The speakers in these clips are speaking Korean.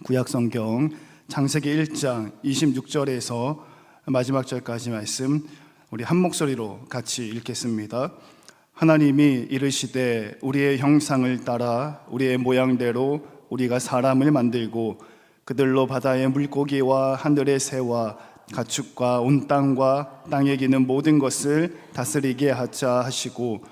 구약성경 창세기 1장 26절에서 마지막 절까지 말씀 우리 한 목소리로 같이 읽겠습니다. 하나님이 이르시되 우리의 형상을 따라 우리의 모양대로 우리가 사람을 만들고 그들로 바다의 물고기와 하늘의 새와 가축과 온 땅과 땅에 기는 모든 것을 다스리게 하자 하시고,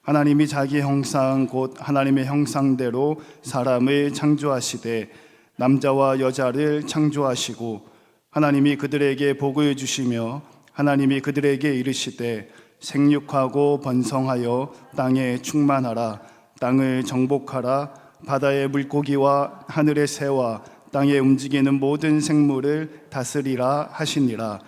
하나님이 자기 형상 곧 하나님의 형상대로 사람을 창조하시되 남자와 여자를 창조하시고, 하나님이 그들에게 복을 주시며 하나님이 그들에게 이르시되 생육하고 번성하여 땅에 충만하라. 땅을 정복하라. 바다의 물고기와 하늘의 새와 땅에 움직이는 모든 생물을 다스리라 하시니라.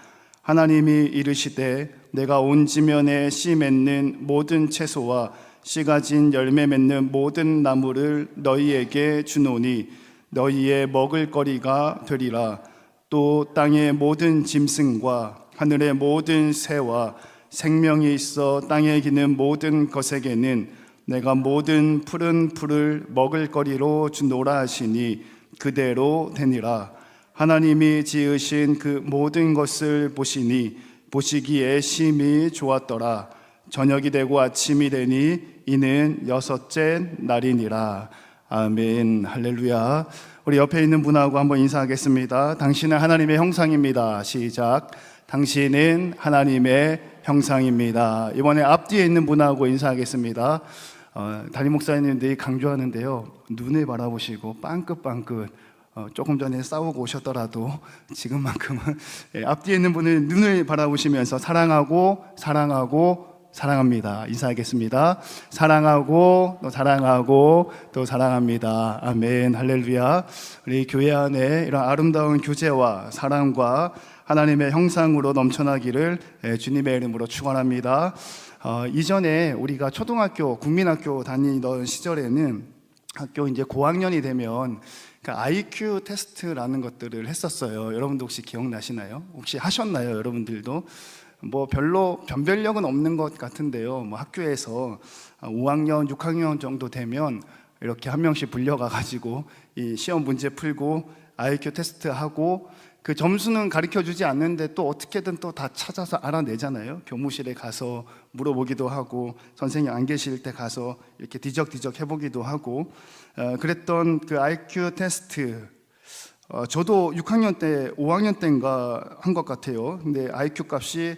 하나님이 이르시되 내가 온 지면에 씨 맺는 모든 채소와 씨 가진 열매 맺는 모든 나무를 너희에게 주노니 너희의 먹을 거리가 되리라. 또 땅의 모든 짐승과 하늘의 모든 새와 생명이 있어 땅에 기는 모든 것에게는 내가 모든 푸른 풀을 먹을 거리로 주노라 하시니 그대로 되니라. 하나님이 지으신 그 모든 것을 보시니 보시기에 심히 좋았더라. 저녁이 되고 아침이 되니 이는 여섯째 날이니라. 아멘. 할렐루야. 우리 옆에 있는 분하고 한번 인사하겠습니다. 당신은 하나님의 형상입니다. 시작. 당신은 하나님의 형상입니다. 이번에 앞뒤에 있는 분하고 인사하겠습니다. 담임 목사님들이 강조하는데요, 눈을 바라보시고 빵긋빵긋 조금 전에 싸우고 오셨더라도 지금만큼은 앞뒤에 있는 분을 눈을 바라보시면서 사랑하고 사랑하고 사랑합니다. 인사하겠습니다. 사랑하고 또 사랑하고 또 사랑합니다. 아멘. 할렐루야. 우리 교회 안에 이런 아름다운 교제와 사랑과 하나님의 형상으로 넘쳐나기를 주님의 이름으로 축원합니다. 이전에 우리가 초등학교, 국민학교 다니던 시절에는 학교 이제 고학년이 되면 IQ 테스트라는 것들을 했었어요. 여러분도 혹시 기억나시나요? 혹시 하셨나요? 여러분들도? 뭐 별로 변별력은 없는 것 같은데요. 뭐 학교에서 5학년, 6학년 정도 되면 이렇게 한 명씩 불려가 가지고 이 시험 문제 풀고 IQ 테스트 하고, 그 점수는 가르쳐 주지 않는데 또 어떻게든 또 다 찾아서 알아내잖아요. 교무실에 가서 물어보기도 하고 선생님 안 계실 때 가서 이렇게 뒤적뒤적 해보기도 하고 그랬던 그 IQ 테스트, 저도 6학년 때 5학년 때인가 한 것 같아요. 근데 IQ 값이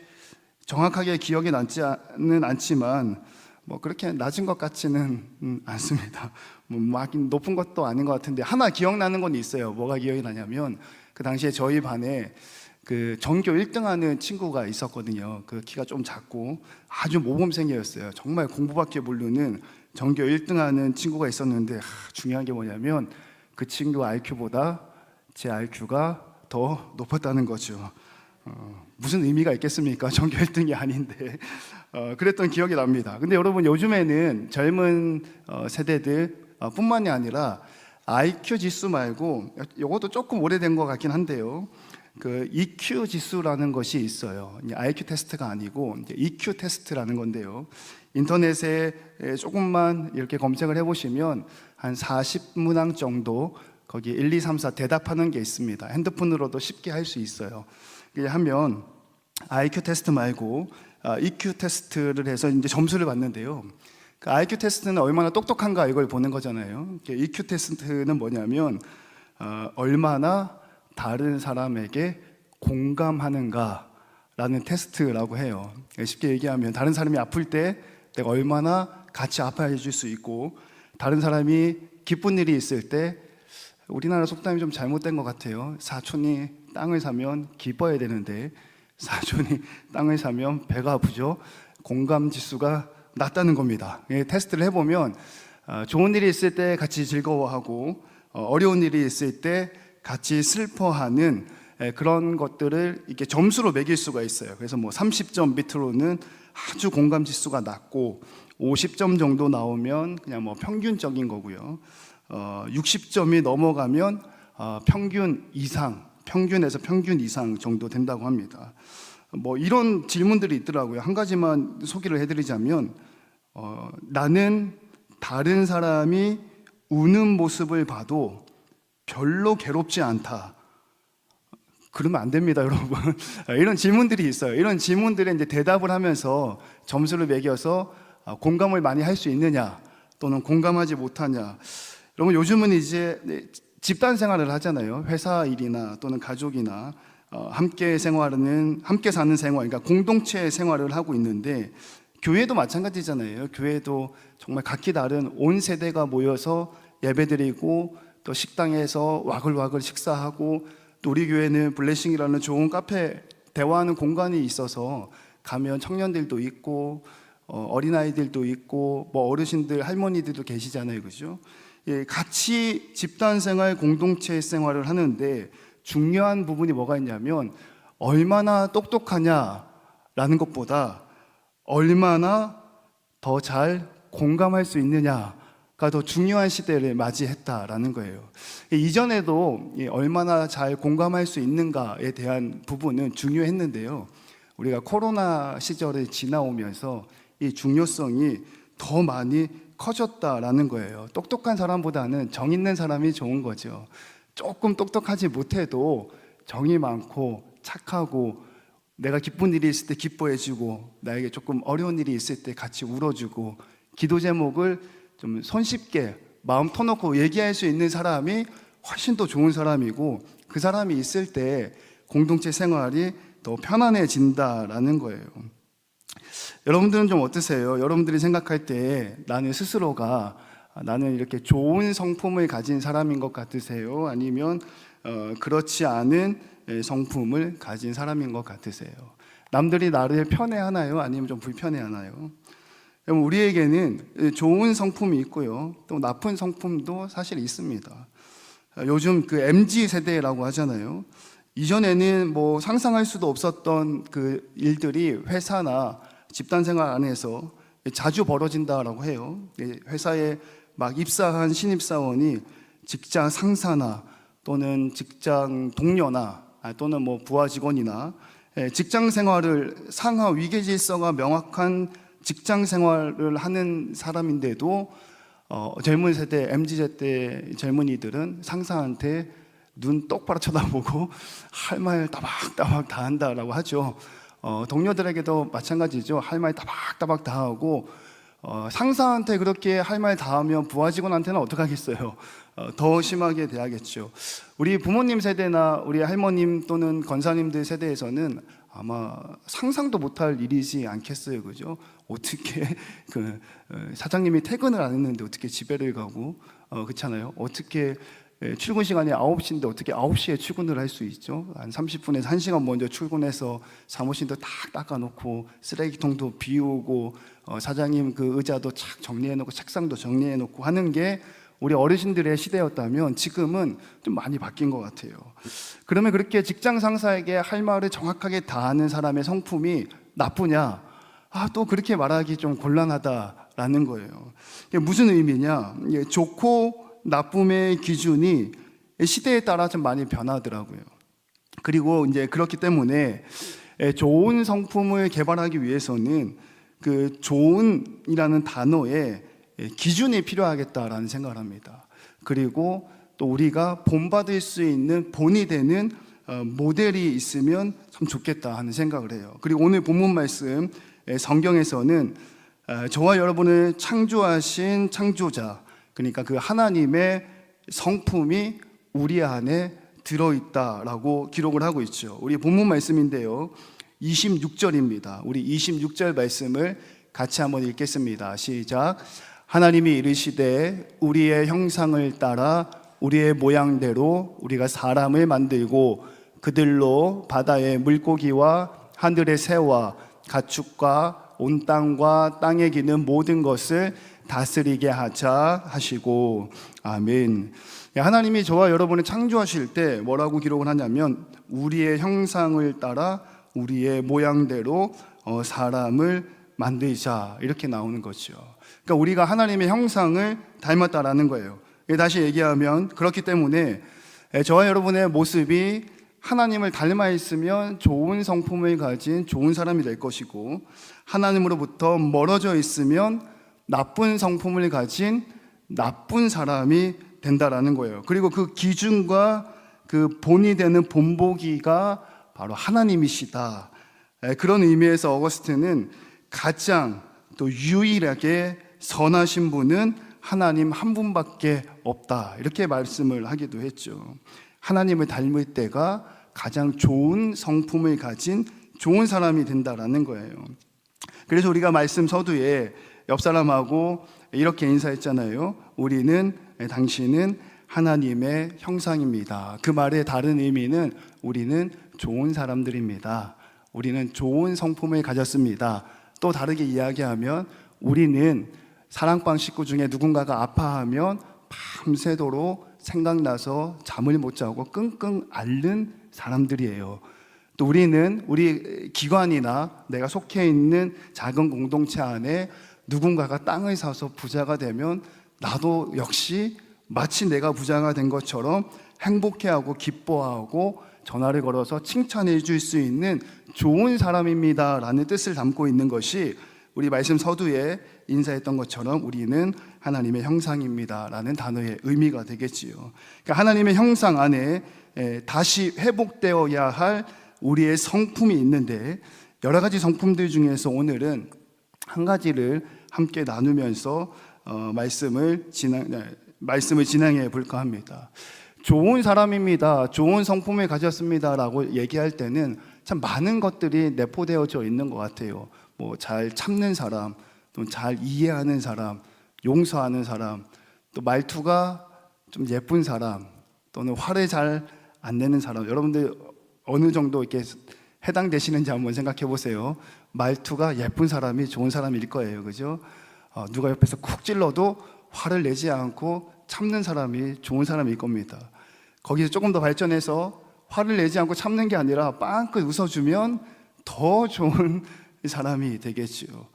정확하게 기억이 남지는 않지만 뭐 그렇게 낮은 것 같지는 않습니다. 뭐 막 높은 것도 아닌 것 같은데 하나 기억나는 건 있어요. 뭐가 기억이 나냐면 그 당시에 저희 반에 그 전교 1등하는 친구가 있었거든요. 그 키가 좀 작고 아주 모범생이었어요. 정말 공부밖에 모르는 전교 1등하는 친구가 있었는데 중요한 게 뭐냐면 그 친구 IQ보다 제 IQ가 더 높았다는 거죠. 무슨 의미가 있겠습니까? 전교 1등이 아닌데. 그랬던 기억이 납니다. 근데 여러분, 요즘에는 젊은 세대들 뿐만이 아니라 IQ 지수 말고, 이것도 조금 오래된 것 같긴 한데요, 그 EQ 지수라는 것이 있어요. IQ 테스트가 아니고 이제 EQ 테스트라는 건데요, 인터넷에 조금만 이렇게 검색을 해보시면 한 40문항 정도 거기 1, 2, 3, 4 대답하는 게 있습니다. 핸드폰으로도 쉽게 할 수 있어요. 하면 IQ 테스트 말고 EQ 테스트를 해서 이제 점수를 받는데요, 그 IQ 테스트는 얼마나 똑똑한가 이걸 보는 거잖아요. EQ 테스트는 뭐냐면 얼마나 다른 사람에게 공감하는가 라는 테스트라고 해요. 쉽게 얘기하면 다른 사람이 아플 때 내가 얼마나 같이 아파해 줄 수 있고, 다른 사람이 기쁜 일이 있을 때, 우리나라 속담이 좀 잘못된 것 같아요. 사촌이 땅을 사면 기뻐야 되는데 사촌이 땅을 사면 배가 아프죠. 공감 지수가 낮다는 겁니다. 테스트를 해보면 좋은 일이 있을 때 같이 즐거워하고 어려운 일이 있을 때 같이 슬퍼하는 그런 것들을 이렇게 점수로 매길 수가 있어요. 그래서 뭐 30점 밑으로는 아주 공감 지수가 낮고 50점 정도 나오면 그냥 뭐 평균적인 거고요. 60점이 넘어가면 평균 이상, 평균에서 평균 이상 정도 된다고 합니다. 뭐 이런 질문들이 있더라고요. 한 가지만 소개를 해드리자면 나는 다른 사람이 우는 모습을 봐도 별로 괴롭지 않다. 그러면 안 됩니다, 여러분. 이런 질문들이 있어요. 이런 질문들에 이제 대답을 하면서 점수를 매겨서 공감을 많이 할 수 있느냐, 또는 공감하지 못하냐. 여러분, 요즘은 이제 집단 생활을 하잖아요. 회사 일이나 또는 가족이나 함께 사는 생활, 그러니까 공동체 생활을 하고 있는데, 교회도 마찬가지잖아요. 교회도 정말 각기 다른 온 세대가 모여서 예배드리고 또 식당에서 와글와글 식사하고, 또 우리 교회는 블레싱이라는 좋은 카페 대화하는 공간이 있어서 가면 청년들도 있고 어린아이들도 있고 뭐 어르신들 할머니들도 계시잖아요, 그죠? 예, 같이 집단생활 공동체 생활을 하는데 중요한 부분이 뭐가 있냐면, 얼마나 똑똑하냐라는 것보다 얼마나 더 잘 공감할 수 있느냐가 더 중요한 시대를 맞이했다라는 거예요. 이전에도 얼마나 잘 공감할 수 있는가에 대한 부분은 중요했는데요, 우리가 코로나 시절을 지나오면서 이 중요성이 더 많이 커졌다라는 거예요. 똑똑한 사람보다는 정 있는 사람이 좋은 거죠. 조금 똑똑하지 못해도 정이 많고 착하고, 내가 기쁜 일이 있을 때 기뻐해주고, 나에게 조금 어려운 일이 있을 때 같이 울어주고, 기도 제목을 좀 손쉽게 마음 터놓고 얘기할 수 있는 사람이 훨씬 더 좋은 사람이고, 그 사람이 있을 때 공동체 생활이 더 편안해진다라는 거예요. 여러분들은 좀 어떠세요? 여러분들이 생각할 때 나는 스스로가 나는 이렇게 좋은 성품을 가진 사람인 것 같으세요? 아니면 그렇지 않은 성품을 가진 사람인 것 같으세요? 남들이 나를 편애하나요? 아니면 좀 불편해하나요? 우리에게는 좋은 성품이 있고요, 또 나쁜 성품도 사실 있습니다. 요즘 그 MZ 세대라고 하잖아요. 이전에는 뭐 상상할 수도 없었던 그 일들이 회사나 집단생활 안에서 자주 벌어진다라고 해요. 회사에 막 입사한 신입사원이 직장 상사나 또는 직장 동료나 또는 뭐 부하 직원이나 직장 생활을 상하 위계 질서가 명확한 직장 생활을 하는 사람인데도 젊은 세대, MZ세대 젊은이들은 상사한테 눈 똑바로 쳐다보고 할 말 따박따박 다 한다라고 하죠. 동료들에게도 마찬가지죠. 할 말 따박따박 다 하고, 상사한테 그렇게 할 말 다 하면 부하 직원한테는 어떡하겠어요? 더 심하게 대하겠죠. 우리 부모님 세대나 우리 할머님 또는 권사님들 세대에서는 아마 상상도 못할 일이지 않겠어요, 그죠? 어떻게 사장님이 퇴근을 안 했는데 어떻게 집에를 가고, 그렇잖아요. 어떻게 출근 시간이 9시인데 어떻게 9시에 출근을 할 수 있죠? 한 30분에서 1시간 먼저 출근해서 사무실도 딱 닦아놓고 쓰레기통도 비우고 사장님 그 의자도 착 정리해놓고 책상도 정리해놓고 하는 게 우리 어르신들의 시대였다면, 지금은 좀 많이 바뀐 것 같아요. 그러면 그렇게 직장 상사에게 할 말을 정확하게 다 하는 사람의 성품이 나쁘냐? 또 그렇게 말하기 좀 곤란하다라는 거예요. 이게 무슨 의미냐? 좋고 나쁨의 기준이 시대에 따라 좀 많이 변하더라고요. 그리고 이제 그렇기 때문에 좋은 성품을 개발하기 위해서는 그 좋은이라는 단어에 기준이 필요하겠다라는 생각을 합니다. 그리고 또 우리가 본받을 수 있는 본이 되는 모델이 있으면 참 좋겠다 하는 생각을 해요. 그리고 오늘 본문 말씀 성경에서는 저와 여러분을 창조하신 창조자, 그러니까 그 하나님의 성품이 우리 안에 들어있다라고 기록을 하고 있죠. 우리 본문 말씀인데요, 26절입니다. 우리 26절 말씀을 같이 한번 읽겠습니다. 시작. 하나님이 이르시되 우리의 형상을 따라 우리의 모양대로 우리가 사람을 만들고 그들로 바다의 물고기와 하늘의 새와 가축과 온 땅과 땅에 기는 모든 것을 다스리게 하자 하시고. 아멘. 하나님이 저와 여러분을 창조하실 때 뭐라고 기록을 하냐면, 우리의 형상을 따라 우리의 모양대로 사람을 만들자, 이렇게 나오는 거죠. 그러니까 우리가 하나님의 형상을 닮았다라는 거예요. 다시 얘기하면, 그렇기 때문에 저와 여러분의 모습이 하나님을 닮아 있으면 좋은 성품을 가진 좋은 사람이 될 것이고, 하나님으로부터 멀어져 있으면 나쁜 성품을 가진 나쁜 사람이 된다라는 거예요. 그리고 그 기준과 그 본이 되는 본보기가 바로 하나님이시다. 그런 의미에서 어거스틴은 가장 또 유일하게 선하신 분은 하나님 한 분밖에 없다, 이렇게 말씀을 하기도 했죠. 하나님을 닮을 때가 가장 좋은 성품을 가진 좋은 사람이 된다라는 거예요. 그래서 우리가 말씀 서두에 옆 사람하고 이렇게 인사했잖아요. 당신은 하나님의 형상입니다. 그 말의 다른 의미는 우리는 좋은 사람들입니다. 우리는 좋은 성품을 가졌습니다. 또 다르게 이야기하면 우리는 사랑방 식구 중에 누군가가 아파하면 밤새도록 생각나서 잠을 못 자고 끙끙 앓는 사람들이에요. 또 우리는 우리 기관이나 내가 속해 있는 작은 공동체 안에 누군가가 땅을 사서 부자가 되면 나도 역시 마치 내가 부자가 된 것처럼 행복해하고 기뻐하고 전화를 걸어서 칭찬해 줄 수 있는 좋은 사람입니다 라는 뜻을 담고 있는 것이 우리 말씀 서두에 인사했던 것처럼 우리는 하나님의 형상입니다 라는 단어의 의미가 되겠지요. 그러니까 하나님의 형상 안에 다시 회복되어야 할 우리의 성품이 있는데, 여러 가지 성품들 중에서 오늘은 한 가지를 함께 나누면서 말씀을 진행해 볼까 합니다. 좋은 사람입니다, 좋은 성품을 가졌습니다 라고 얘기할 때는 참 많은 것들이 내포되어져 있는 것 같아요. 뭐 잘 참는 사람, 또 잘 이해하는 사람, 용서하는 사람, 또 말투가 좀 예쁜 사람, 또는 화를 잘 안 내는 사람. 여러분들 어느 정도 이렇게 해당되시는지 한번 생각해 보세요. 말투가 예쁜 사람이 좋은 사람일 거예요, 그죠? 누가 옆에서 쿡 찔러도 화를 내지 않고 참는 사람이 좋은 사람일 겁니다. 거기서 조금 더 발전해서 화를 내지 않고 참는 게 아니라 빵긋 웃어주면 더 좋은 사람이 되겠지요.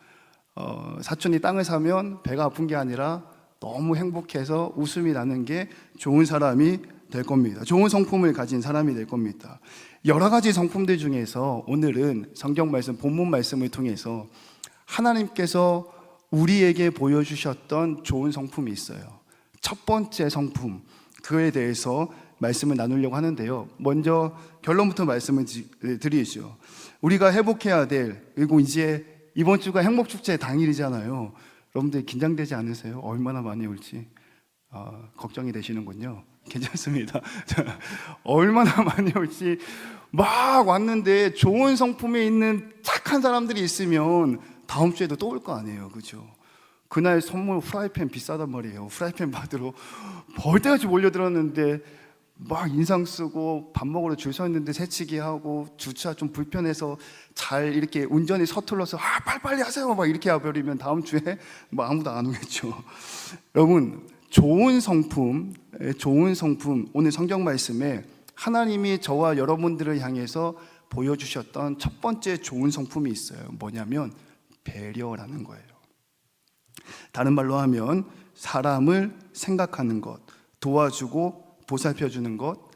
사촌이 땅을 사면 배가 아픈 게 아니라 너무 행복해서 웃음이 나는 게 좋은 사람이 될 겁니다. 좋은 성품을 가진 사람이 될 겁니다. 여러 가지 성품들 중에서 오늘은 성경 말씀, 본문 말씀을 통해서 하나님께서 우리에게 보여주셨던 좋은 성품이 있어요. 첫 번째 성품, 그에 대해서 말씀을 나누려고 하는데요. 먼저 결론부터 말씀을 드리죠. 우리가 회복해야 될, 그리고 이제 이번 주가 행복축제 당일이잖아요. 여러분들 긴장되지 않으세요? 얼마나 많이 올지 걱정이 되시는군요. 괜찮습니다. 얼마나 많이 올지. 막 왔는데 좋은 성품에 있는 착한 사람들이 있으면 다음 주에도 또 올 거 아니에요, 그죠? 그날 선물 후라이팬 비싸단 말이에요. 후라이팬 받으러 벌떼같이 몰려들었는데 막 인상 쓰고 밥 먹으러 줄 서 있는데 새치기 하고 주차 좀 불편해서 잘 이렇게 운전이 서툴러서 빨리빨리 하세요 막 이렇게 해버리면 다음 주에 뭐 아무도 안 오겠죠. 여러분, 좋은 성품, 오늘 성경 말씀에 하나님이 저와 여러분들을 향해서 보여주셨던 첫 번째 좋은 성품이 있어요. 뭐냐면 배려라는 거예요. 다른 말로 하면 사람을 생각하는 것, 도와주고 보살펴주는 것,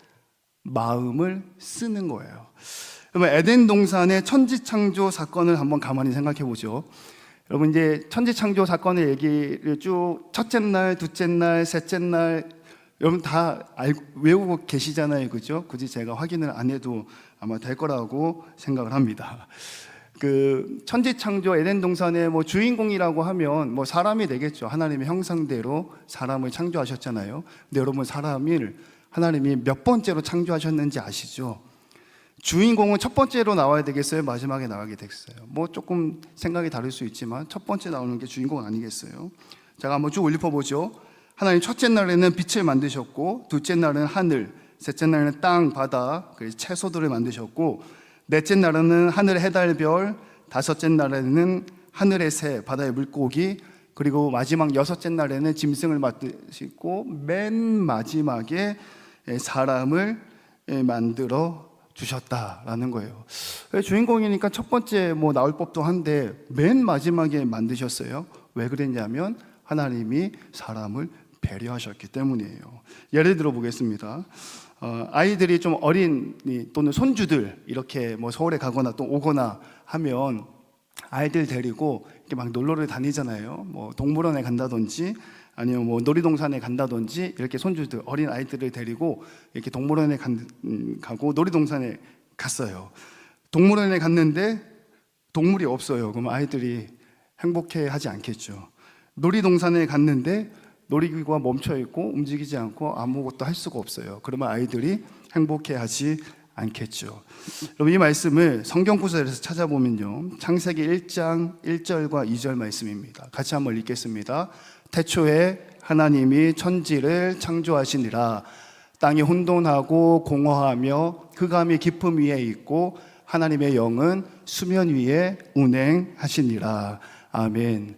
마음을 쓰는 거예요. 그러면 에덴 동산의 천지창조 사건을 한번 가만히 생각해 보죠. 여러분, 이제 천지창조 사건의 얘기를 쭉 첫째 날, 둘째 날, 셋째 날 여러분 다 외우고 계시잖아요, 그죠? 굳이 제가 확인을 안 해도 아마 될 거라고 생각을 합니다. 그 천지창조 에덴 동산의 뭐 주인공이라고 하면 뭐 사람이 되겠죠. 하나님의 형상대로 사람을 창조하셨잖아요. 근데 여러분, 사람을 하나님이 몇 번째로 창조하셨는지 아시죠? 주인공은 첫 번째로 나와야 되겠어요? 마지막에 나가게 됐어요? 뭐 조금 생각이 다를 수 있지만 첫 번째 나오는 게 주인공 아니겠어요? 제가 한번 쭉 올려보죠. 하나님 첫째 날에는 빛을 만드셨고, 둘째 날은 하늘, 셋째 날에는 땅, 바다, 채소들을 만드셨고, 넷째 날에는 하늘의 해달별, 다섯째 날에는 하늘의 새, 바다의 물고기, 그리고 마지막 여섯째 날에는 짐승을 만드시고, 맨 마지막에 사람을 만들어 주셨다라는 거예요. 주인공이니까 첫 번째 뭐 나올 법도 한데 맨 마지막에 만드셨어요. 왜 그랬냐면 하나님이 사람을 배려하셨기 때문이에요. 예를 들어 보겠습니다. 아이들이 좀 어린 또는 손주들 이렇게 뭐 서울에 가거나 또 오거나 하면 아이들 데리고 이렇게 막 놀러를 다니잖아요. 뭐 동물원에 간다든지 아니면 뭐 놀이동산에 간다든지 이렇게 손주들, 어린 아이들을 데리고 이렇게 동물원에 가고 놀이동산에 갔어요. 동물원에 갔는데 동물이 없어요. 그럼 아이들이 행복해하지 않겠죠. 놀이동산에 갔는데 놀이기구가 멈춰 있고 움직이지 않고 아무것도 할 수가 없어요. 그러면 아이들이 행복해하지 않겠죠. 여러분, 이 말씀을 성경 구절에서 찾아보면요, 창세기 1장 1절과 2절 말씀입니다. 같이 한번 읽겠습니다. 태초에 하나님이 천지를 창조하시니라. 땅이 혼돈하고 공허하며 흑암이 깊음 위에 있고 하나님의 영은 수면 위에 운행하시니라. 아멘.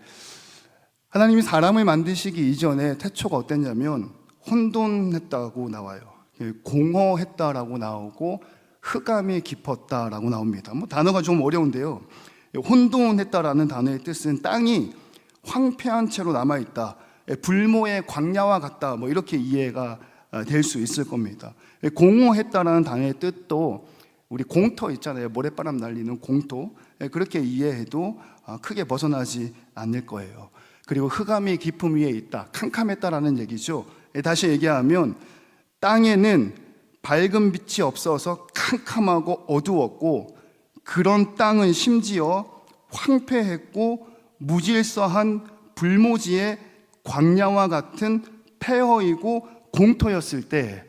하나님이 사람을 만드시기 이전에 태초가 어땠냐면 혼돈했다고 나와요. 공허했다라고 나오고 흑암이 깊었다라고 나옵니다. 뭐 단어가 좀 어려운데요. 혼돈했다라는 단어의 뜻은 땅이 황폐한 채로 남아있다, 불모의 광야와 같다, 뭐 이렇게 이해가 될 수 있을 겁니다. 공허했다라는 단어의 뜻도 우리 공터 있잖아요. 모래바람 날리는 공터, 그렇게 이해해도 크게 벗어나지 않을 거예요. 그리고 흑암이 깊음 위에 있다, 캄캄했다라는 얘기죠. 다시 얘기하면 땅에는 밝은 빛이 없어서 캄캄하고 어두웠고, 그런 땅은 심지어 황폐했고 무질서한 불모지의 광야와 같은 폐허이고 공터였을 때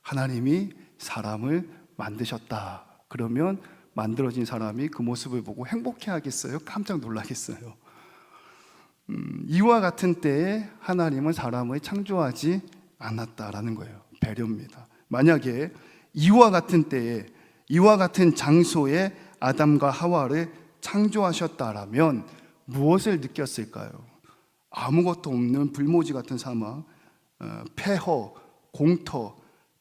하나님이 사람을 만드셨다. 그러면 만들어진 사람이 그 모습을 보고 행복해 하겠어요? 깜짝 놀라겠어요? 이와 같은 때에 하나님은 사람을 창조하지 않았다라는 거예요. 배려입니다. 만약에 이와 같은 때에, 이와 같은 장소에 아담과 하와를 창조하셨다라면 무엇을 느꼈을까요? 아무것도 없는 불모지 같은 사막, 폐허, 공터,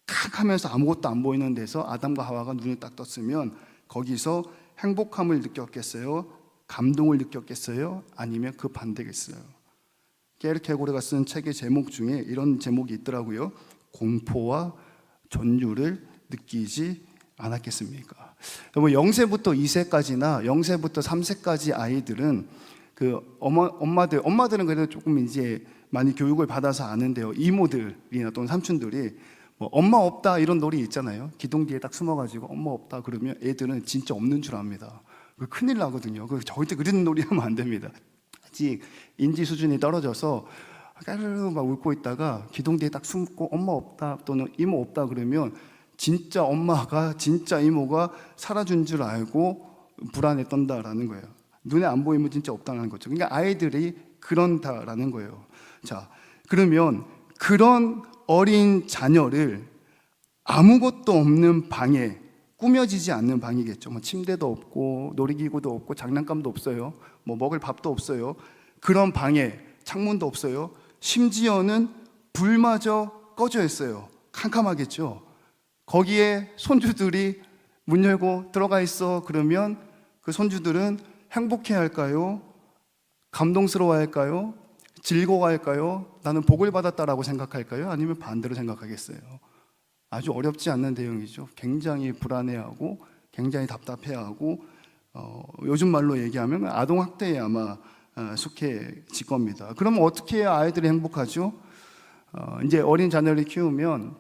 캄캄하면서 아무것도 안 보이는 데서 아담과 하와가 눈을 딱 떴으면 거기서 행복함을 느꼈겠어요? 감동을 느꼈겠어요? 아니면 그 반대겠어요? 게르 케고르가 쓴 책의 제목 중에 이런 제목이 있더라고요. 공포와 전율을 느끼지 않았겠습니까? 여러분, 0세부터 2세까지나 0세부터 3세까지 아이들은 그 엄마들은 그래도 조금 이제 많이 교육을 받아서 아는데요. 이모들이나 또는 삼촌들이 뭐 엄마 없다 이런 놀이 있잖아요. 기둥 뒤에 딱 숨어가지고 엄마 없다 그러면 애들은 진짜 없는 줄 압니다. 큰일 나거든요. 절대 그런 놀이 하면 안 됩니다. 아직 인지 수준이 떨어져서 까르르 막 웃고 있다가 기둥 뒤에 딱 숨고 엄마 없다 또는 이모 없다 그러면 진짜 엄마가, 진짜 이모가 사라진 줄 알고 불안에 떤다라는 거예요. 눈에 안 보이면 진짜 없다는 거죠. 그러니까 아이들이 그런다라는 거예요. 자, 그러면 그런 어린 자녀를 아무것도 없는 방에, 꾸며지지 않는 방이겠죠. 뭐 침대도 없고 놀이기구도 없고 장난감도 없어요. 뭐 먹을 밥도 없어요. 그런 방에 창문도 없어요. 심지어는 불마저 꺼져 있어요. 캄캄하겠죠. 거기에 손주들이 문 열고 들어가 있어 그러면 그 손주들은 행복해 할까요? 감동스러워 할까요? 즐거워 할까요? 나는 복을 받았다라고 생각할까요? 아니면 반대로 생각하겠어요? 아주 어렵지 않는 내용이죠. 굉장히 불안해하고 굉장히 답답해하고 요즘 말로 얘기하면 아동학대에 아마 속해질 겁니다. 그러면 어떻게 해야 아이들이 행복하죠? 이제 어린 자녀를 키우면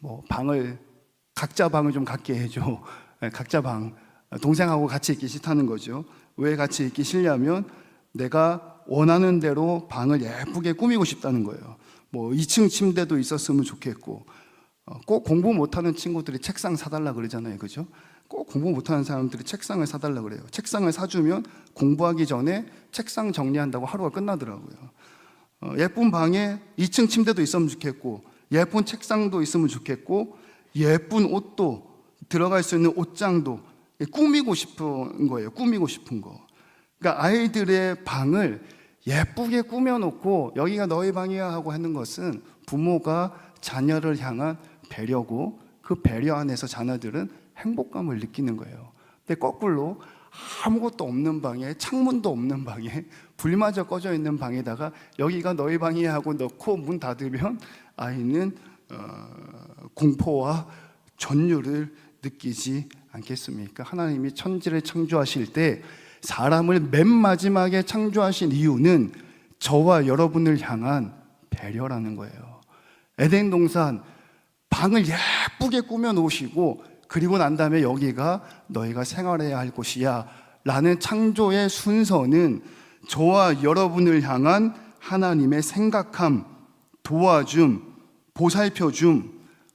뭐 각자 방을 좀 갖게 해줘. 각자 방, 동생하고 같이 있기 싫다는 거죠. 왜 같이 있기 싫냐면 내가 원하는 대로 방을 예쁘게 꾸미고 싶다는 거예요. 뭐 2층 침대도 있었으면 좋겠고, 꼭 공부 못하는 친구들이 책상 사달라 그러잖아요, 그죠? 꼭 공부 못하는 사람들이 책상을 사달라 그래요. 책상을 사주면 공부하기 전에 책상 정리한다고 하루가 끝나더라고요. 예쁜 방에 2층 침대도 있으면 좋겠고, 예쁜 책상도 있으면 좋겠고, 예쁜 옷도, 들어갈 수 있는 옷장도 꾸미고 싶은 거예요. 꾸미고 싶은 거. 그러니까 아이들의 방을 예쁘게 꾸며놓고 여기가 너희 방이야 하고 하는 것은 부모가 자녀를 향한 배려고, 그 배려 안에서 자녀들은 행복감을 느끼는 거예요. 근데 거꾸로 아무것도 없는 방에, 창문도 없는 방에, 불마저 꺼져 있는 방에다가 여기가 너희 방이야 하고 넣고 문 닫으면 아이는 공포와 전율을 느끼지 않겠습니까? 하나님이 천지를 창조하실 때 사람을 맨 마지막에 창조하신 이유는 저와 여러분을 향한 배려라는 거예요. 에덴 동산 방을 예쁘게 꾸며 놓으시고 그리고 난 다음에 여기가 너희가 생활해야 할 곳이야 라는 창조의 순서는 저와 여러분을 향한 하나님의 생각함, 도와줌, 보살펴줌,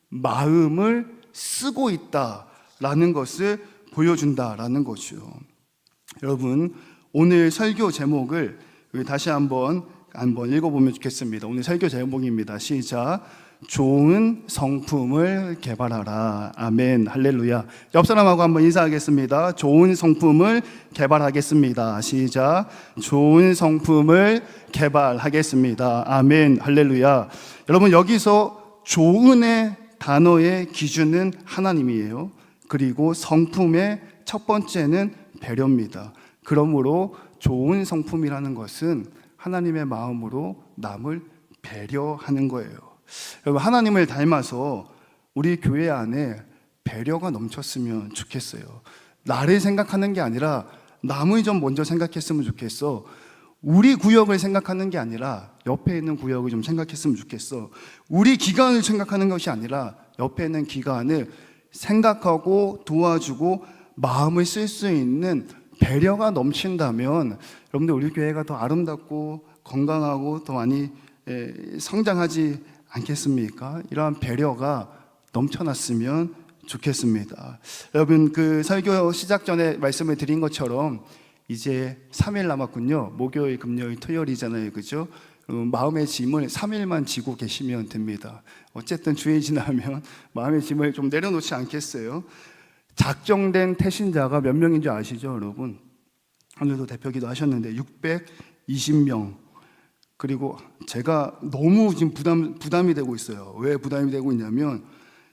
마음을 쓰고 있다라는 것을 보여준다라는 거죠. 여러분, 오늘 설교 제목을 다시 한번 읽어보면 좋겠습니다. 오늘 설교 제목입니다. 시작. 좋은 성품을 개발하라. 아멘. 할렐루야. 옆 사람하고 한번 인사하겠습니다. 좋은 성품을 개발하겠습니다. 시작. 좋은 성품을 개발하겠습니다. 아멘. 할렐루야. 여러분, 여기서 좋은의 단어의 기준은 하나님이에요. 그리고 성품의 첫 번째는 배려입니다. 그러므로 좋은 성품이라는 것은 하나님의 마음으로 남을 배려하는 거예요. 여러분, 하나님을 닮아서 우리 교회 안에 배려가 넘쳤으면 좋겠어요. 나를 생각하는 게 아니라 남의 좀 먼저 생각했으면 좋겠어. 우리 구역을 생각하는 게 아니라 옆에 있는 구역을 좀 생각했으면 좋겠어. 우리 기관을 생각하는 것이 아니라 옆에 있는 기관을 생각하고 도와주고 마음을 쓸 수 있는 배려가 넘친다면 여러분들 우리 교회가 더 아름답고 건강하고 더 많이 성장하지 않겠습니까? 이러한 배려가 넘쳐났으면 좋겠습니다. 여러분, 그 설교 시작 전에 말씀을 드린 것처럼 이제 3일 남았군요. 목요일, 금요일, 토요일이잖아요. 그죠? 마음의 짐을 3일만 지고 계시면 됩니다. 어쨌든 주일 지나면 마음의 짐을 좀 내려놓지 않겠어요? 작정된 태신자가 몇 명인 줄 아시죠, 여러분? 오늘도 대표기도 하셨는데 620명. 그리고 제가 너무 지금 부담이 되고 있어요. 왜 부담이 되고 있냐면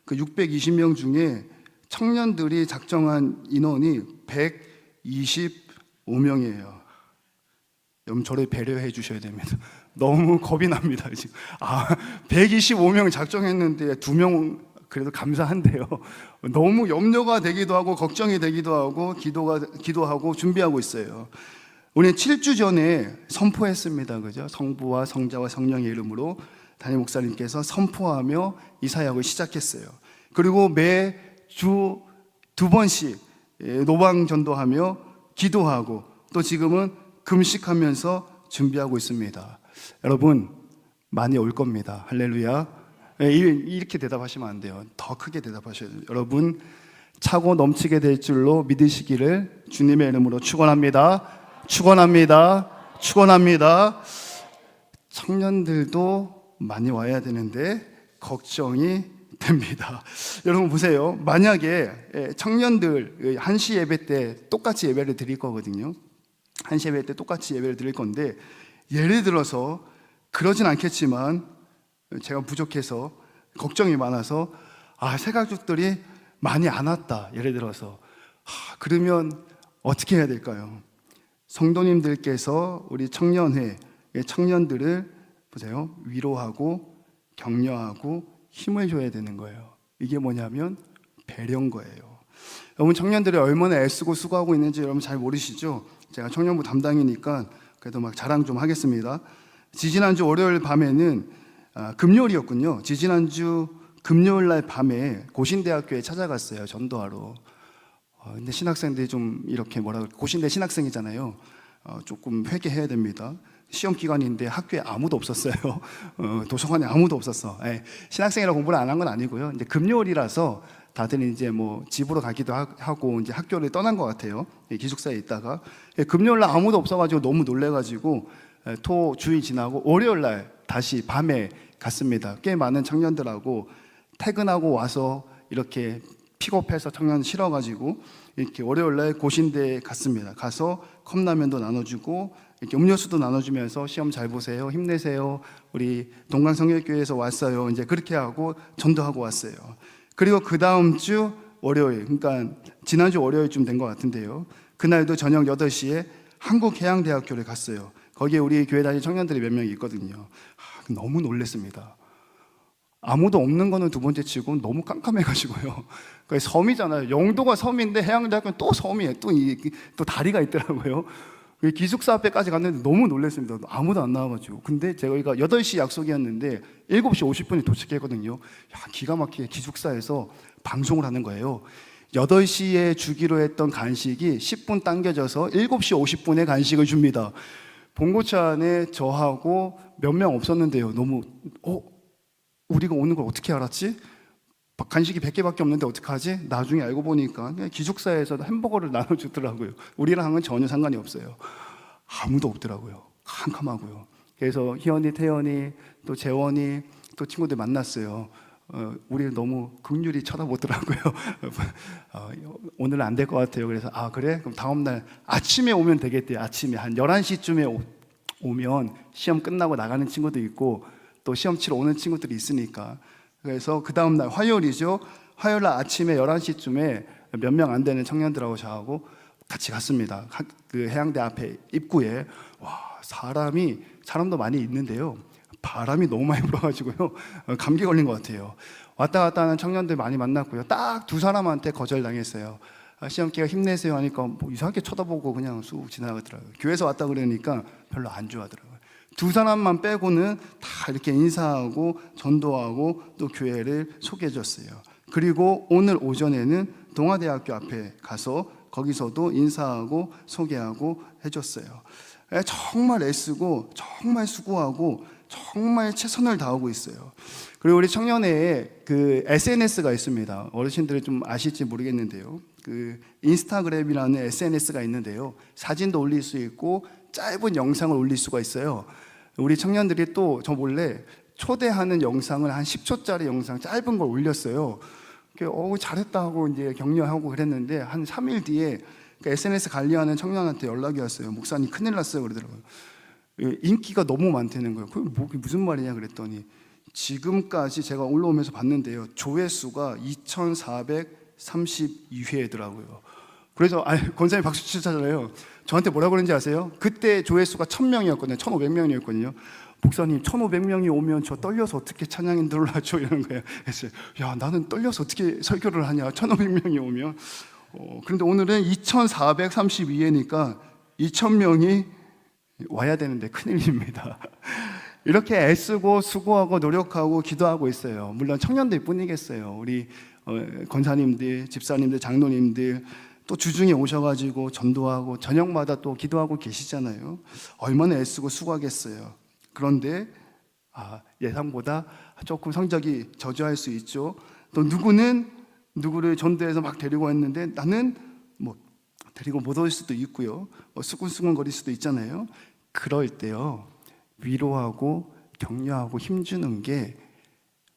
그 620명 중에 청년들이 작정한 인원이 125명이에요. 여러분, 저를 배려해 주셔야 됩니다. 너무 겁이 납니다, 지금. 125명 작정했는데 2명 그래도 감사한데요. 너무 염려가 되기도 하고 걱정이 되기도 하고 기도하고 준비하고 있어요. 우리는 7주 전에 선포했습니다. 그죠? 성부와 성자와 성령의 이름으로 담임 목사님께서 선포하며 이 사역을 시작했어요. 그리고 매주 2번씩 노방 전도하며 기도하고 또 지금은 금식하면서 준비하고 있습니다. 여러분, 많이 올 겁니다. 할렐루야. 이렇게 대답하시면 안 돼요. 더 크게 대답하셔야 돼요. 여러분, 차고 넘치게 될 줄로 믿으시기를 주님의 이름으로 축원합니다. 축원합니다. 축원합니다. 청년들도 많이 와야 되는데 걱정이 됩니다. 여러분 보세요. 만약에 청년들 1시 예배 때 똑같이 예배를 드릴 거거든요. 1시 예배 때 똑같이 예배를 드릴 건데 예를 들어서 그러진 않겠지만 제가 부족해서 걱정이 많아서 새가족들이 많이 안 왔다. 예를 들어서 그러면 어떻게 해야 될까요? 성도님들께서 우리 청년회 청년들을 보세요. 위로하고 격려하고 힘을 줘야 되는 거예요. 이게 뭐냐면 배려인 거예요. 여러분, 청년들이 얼마나 애쓰고 수고하고 있는지 여러분 잘 모르시죠? 제가 청년부 담당이니까 그래도 막 자랑 좀 하겠습니다. 지지난주 월요일 밤에는 금요일이었군요. 지지난주 금요일 날 밤에 고신대학교에 찾아갔어요. 전도하러. 근데 신학생들이 좀 이렇게 고신대 신학생이잖아요. 조금 회개해야 됩니다. 시험 기간인데 학교에 아무도 없었어요. 도서관에 아무도 없었어. 신학생이라 공부를 안 한 건 아니고요. 이제 금요일이라서 다들 이제 뭐 집으로 가기도 하고 이제 학교를 떠난 것 같아요. 기숙사에 있다가 금요일 날 아무도 없어가지고 너무 놀래가지고 토 주일 지나고 월요일 날 다시 밤에 갔습니다. 꽤 많은 청년들하고 퇴근하고 와서 이렇게 픽업해서 청년 실어가지고 이렇게 월요일날 고신대에 갔습니다. 가서 컵라면도 나눠주고 이렇게 음료수도 나눠주면서 시험 잘 보세요, 힘내세요, 우리 동강성결교회에서 왔어요. 이제 그렇게 하고 전도하고 왔어요. 그리고 그 다음 주 월요일, 그러니까 지난주 월요일쯤 된 것 같은데요. 그날도 저녁 8시에 한국해양대학교를 갔어요. 거기에 우리 교회 다니는 청년들이 몇 명 있거든요. 너무 놀랐습니다. 아무도 없는 거는 두 번째 치고 너무 깜깜해가지고요. 섬이잖아요. 영도가 섬인데 해양대학교는 또 섬이에요. 또 다리가 있더라고요. 기숙사 앞에까지 갔는데 너무 놀랐습니다. 아무도 안 나와가지고. 근데 저희가 8시 약속이었는데 7시 50분에 도착했거든요. 야, 기가 막히게 기숙사에서 방송을 하는 거예요. 8시에 주기로 했던 간식이 10분 당겨져서 7시 50분에 간식을 줍니다. 본고차 안에 저하고 몇 명 없었는데요. 너무 우리가 오는 걸 어떻게 알았지? 간식이 100개밖에 없는데 어떡하지? 나중에 알고 보니까 그냥 기숙사에서 햄버거를 나눠주더라고요. 우리랑은 전혀 상관이 없어요. 아무도 없더라고요. 캄캄하고요. 그래서 희연이, 태연이, 또 재원이, 또 친구들 만났어요. 우리를 너무 긍휼히 쳐다보더라고요. 오늘은 안 될 것 같아요. 그래서 그래? 그럼 다음날 아침에 오면 되겠대요. 아침에 한 11시쯤에 오면 시험 끝나고 나가는 친구도 있고 또 시험 치러 오는 친구들이 있으니까. 그래서 그 다음날 화요일이죠. 화요일날 아침에 11시쯤에 몇 명 안 되는 청년들하고 저하고 같이 갔습니다. 그 해양대 앞에 입구에 사람도 많이 있는데요. 바람이 너무 많이 불어가지고요. 감기 걸린 것 같아요. 왔다 갔다 하는 청년들 많이 만났고요. 딱 2사람한테 거절당했어요. 시험 기간 힘내세요 하니까 뭐 이상하게 쳐다보고 그냥 쑥 지나가더라고요. 교회에서 왔다 그러니까 별로 안 좋아하더라고요. 2사람만 빼고는 다 이렇게 인사하고 전도하고 또 교회를 소개해 줬어요. 그리고 오늘 오전에는 동아대학교 앞에 가서 거기서도 인사하고 소개하고 해줬어요. 정말 애쓰고 정말 수고하고 정말 최선을 다하고 있어요. 그리고 우리 청년회에 그 SNS가 있습니다. 어르신들이 좀 아실지 모르겠는데요. 그 인스타그램이라는 SNS가 있는데요. 사진도 올릴 수 있고 짧은 영상을 올릴 수가 있어요. 우리 청년들이 또 저 몰래 초대하는 영상을 한 10초짜리 영상 짧은 걸 올렸어요. 잘했다 하고 이제 격려하고 그랬는데 한 3일 뒤에 그 SNS 관리하는 청년한테 연락이 왔어요. 목사님 큰일 났어요 그러더라고요. 인기가 너무 많다는 거예요. 그게 무슨 말이냐 그랬더니 지금까지 제가 올라오면서 봤는데요. 조회수가 2,432회더라고요. 그래서 권사님 박수 치잖아요. 저한테 뭐라고 그러는지 아세요? 그때 조회수가 1,000명이었거든요. 1,500명이었거든요. 목사님 1,500명이 오면 저 떨려서 어떻게 찬양 인도를 하죠? 이러는 거예요. 그래서 나는 떨려서 어떻게 설교를 하냐 1,500명이 오면. 그런데 오늘은 2,432회니까 2,000명이 와야 되는데 큰일입니다. 이렇게 애쓰고 수고하고 노력하고 기도하고 있어요. 물론 청년들 뿐이겠어요. 우리 권사님들, 집사님들, 장로님들 또 주중에 오셔가지고 전도하고 저녁마다 또 기도하고 계시잖아요. 얼마나 애쓰고 수고하겠어요. 그런데 예상보다 조금 성적이 저조할 수 있죠. 또 누구는 누구를 전도해서 막 데리고 왔는데 나는 뭐 데리고 못 올 수도 있고요. 수근수근 거릴 수도 있잖아요. 그럴 때요, 위로하고 격려하고 힘주는 게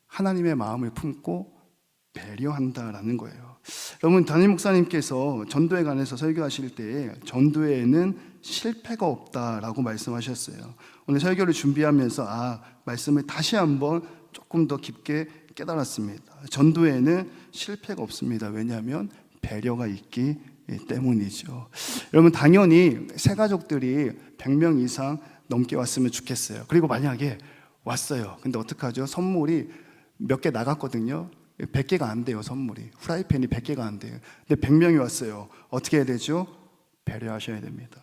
하나님의 마음을 품고 배려한다라는 거예요. 여러분, 담임 목사님께서 전도에 관해서 설교하실 때 전도에는 실패가 없다라고 말씀하셨어요. 오늘 설교를 준비하면서 말씀을 다시 한번 조금 더 깊게 깨달았습니다. 전도에는 실패가 없습니다. 왜냐하면 배려가 있기 때문이죠. 여러분, 당연히 새 가족들이 100명 이상 넘게 왔으면 좋겠어요. 그리고 만약에 왔어요. 근데 어떡하죠? 선물이 몇 개 나갔거든요. 100개가 안 돼요. 선물이. 후라이팬이 100개가 안 돼요. 근데 100명이 왔어요. 어떻게 해야 되죠? 배려하셔야 됩니다.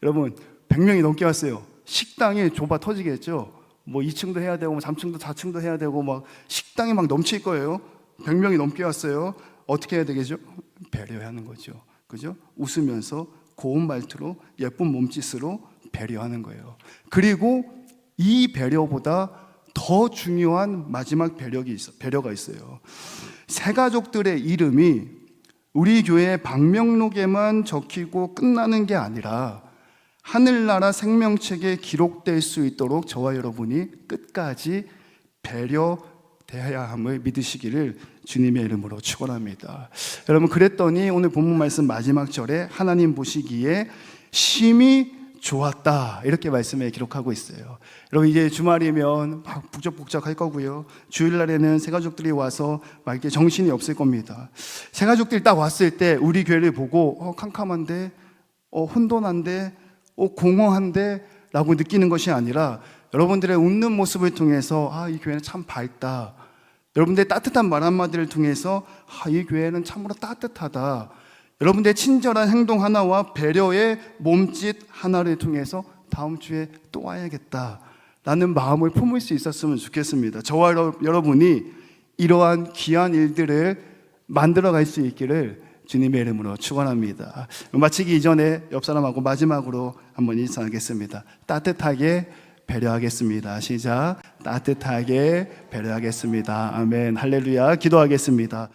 여러분, 100명이 넘게 왔어요. 식당이 좁아 터지겠죠? 뭐 2층도 해야 되고 3층도 4층도 해야 되고 막 식당이 막 넘칠 거예요. 100명이 넘게 왔어요. 어떻게 해야 되겠죠? 배려하는 거죠. 그죠? 웃으면서 고운 말투로 예쁜 몸짓으로 배려하는 거예요. 그리고 이 배려보다 더 중요한 마지막 배려가 있어요. 새 가족들의 이름이 우리 교회 방명록에만 적히고 끝나는 게 아니라 하늘나라 생명책에 기록될 수 있도록 저와 여러분이 끝까지 배려해야 함을 믿으시기를 주님의 이름으로 축원합니다. 여러분, 그랬더니 오늘 본문 말씀 마지막 절에 하나님 보시기에 심히 좋았다 이렇게 말씀에 기록하고 있어요. 여러분, 이제 주말이면 막 북적북적할 거고요. 주일날에는 새가족들이 와서 막 이렇게 정신이 없을 겁니다. 새가족들이 딱 왔을 때 우리 교회를 보고 캄캄한데, 혼돈한데, 공허한데 라고 느끼는 것이 아니라 여러분들의 웃는 모습을 통해서 이 교회는 참 밝다, 여러분들의 따뜻한 말 한마디를 통해서 이 교회는 참으로 따뜻하다, 여러분들의 친절한 행동 하나와 배려의 몸짓 하나를 통해서 다음 주에 또 와야겠다라는 마음을 품을 수 있었으면 좋겠습니다. 저와 여러분이 이러한 귀한 일들을 만들어갈 수 있기를 주님의 이름으로 축원합니다. 마치기 이전에 옆 사람하고 마지막으로 한번 인사하겠습니다. 따뜻하게 배려하겠습니다. 시작. 따뜻하게 배려하겠습니다. 아멘. 할렐루야. 기도하겠습니다.